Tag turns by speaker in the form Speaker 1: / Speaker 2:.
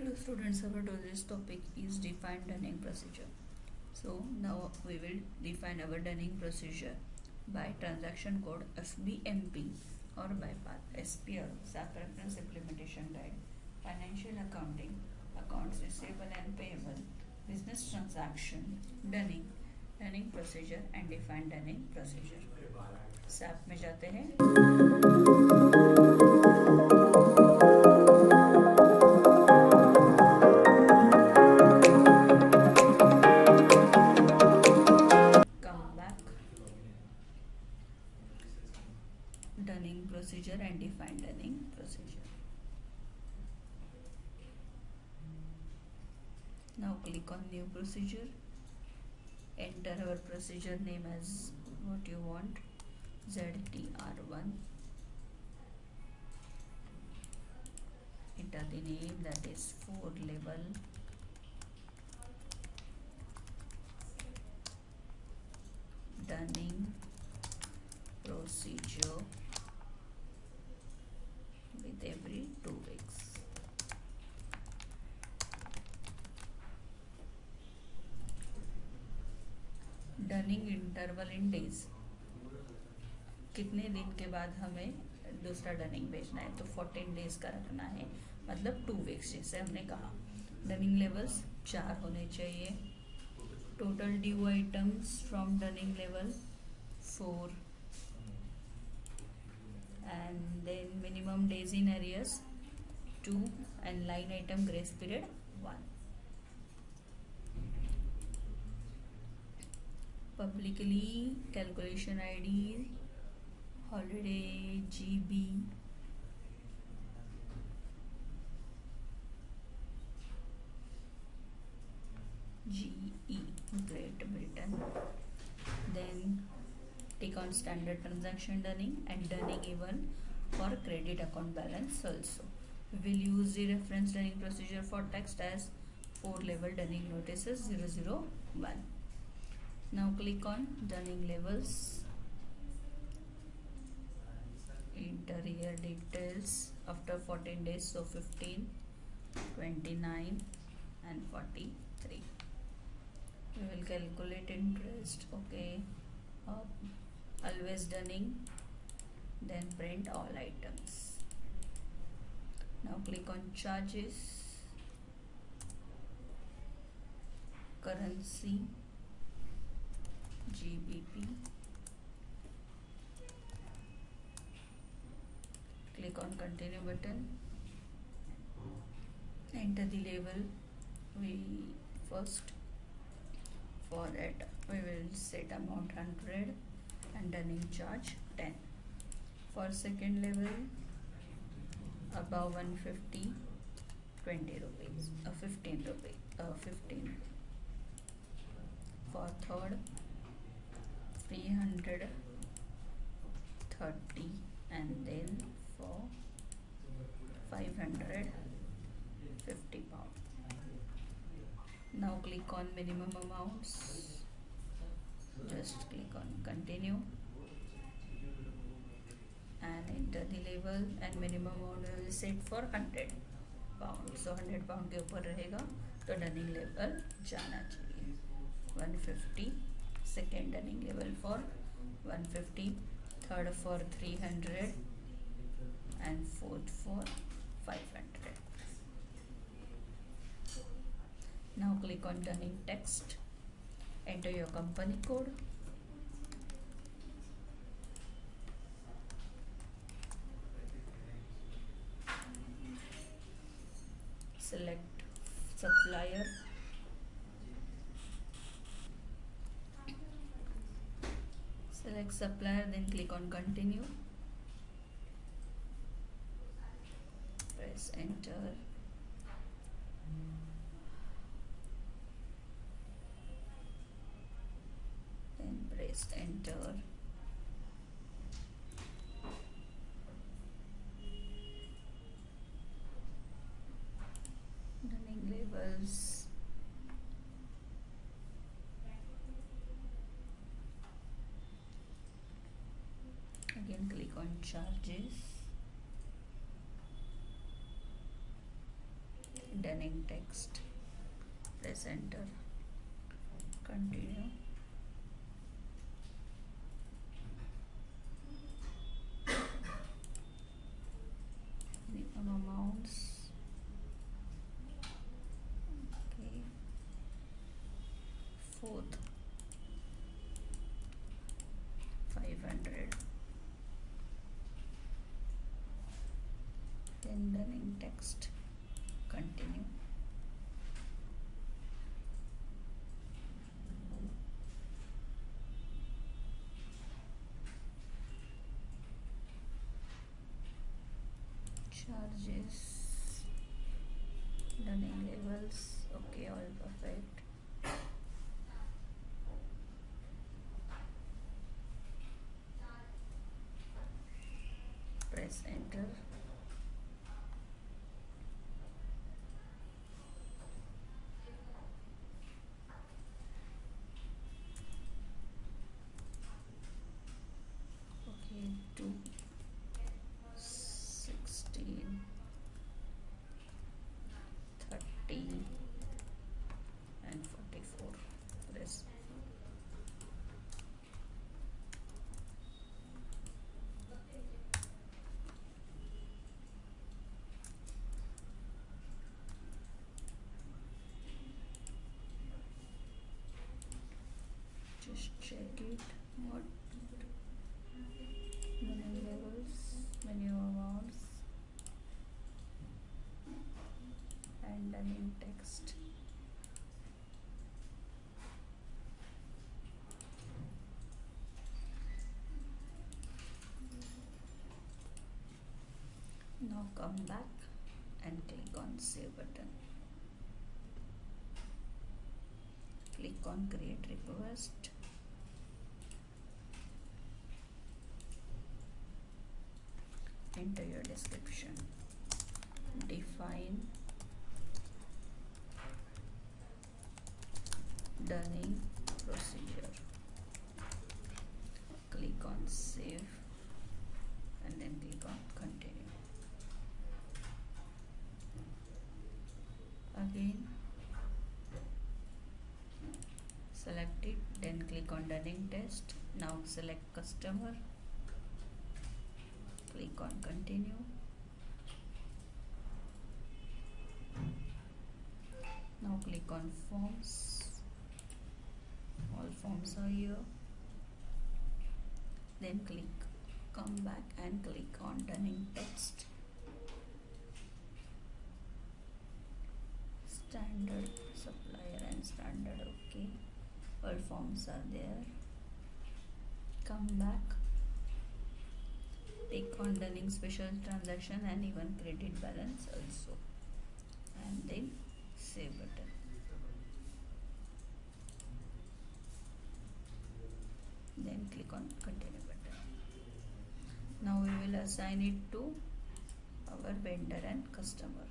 Speaker 1: Hello students, our today's topic is define dunning procedure. So now we will define our dunning procedure by transaction code FBMP or by path SPR, SAP Reference Implementation Guide, Financial Accounting, Accounts Receivable and Payable, Business Transaction, dunning procedure and define dunning procedure. SAP में जाते हैं. Dunning procedure and define dunning procedure. Now click on new procedure. Enter our procedure name as what you want, ZTR1. Enter the name, that is 4 level. Dunning procedure with every 2 weeks. Dunning interval in days, कितने दिन के बाद हमें दूसरा Dunning भेजना है, तो 14 days का रखना है, मतलब 2 वीक्स जैसे हमने कहा. डनिंग लेवल्स 4 होने चाहिए. Total due items from Dunning level 4 and then minimum days in arrears 2 and line item grace period 1. Publicly calculation ID holiday GB GE Great Britain. Then take on standard transaction dunning and dunning even for credit account balance also. We will use the reference dunning procedure for text as 4 level dunning notices 001. Now click on dunning levels. Enter here details after 14 days, so 15, 29 and 43. We will calculate interest. Okay. Always dunning, then print all items. Now click on charges, currency GBP, click on continue button, enter the label. We first, for that we will set amount 100 and dunning charge 10. For second level, above 150, 20 rupees, 15 rupees, 15. For third, 330, and then for 550 pound. Now click on minimum amounts. Just click on continue and enter the label, and minimum amount will set for 100 pound. So 100 pound के ऊपर रहेगा तो Dunning level जाना चाहिए. 150 second Dunning level for 150, third for 300 and fourth for 500. Now click on dunning text. Enter your company code. Select supplier. Select supplier, then click on continue. Press enter. Then press enter. Dunning labels. Again click on charges. dunning text, press enter, continue. Minimum amounts, okay, fourth 500, then dunning text, continue. Charges, dunning levels, okay, all perfect. Press enter, okay, 2, 16, 30 and 44. Press just check it. What menu levels, menu amounts, and dunning text. Now come back and click on save button. Click on create request. Enter your description. Define dunning procedure. Click on save and then click on continue. Again select it, then click on dunning test. Now select customer, click on continue. Now click on forms, all forms are here. Then come back and click on dunning text. Standard, supplier and standard, okay, all forms are there. Come back, click on dunning special transaction and even credit balance also, and then save button. Then click on continue button. Now we will assign it to our vendor and customer.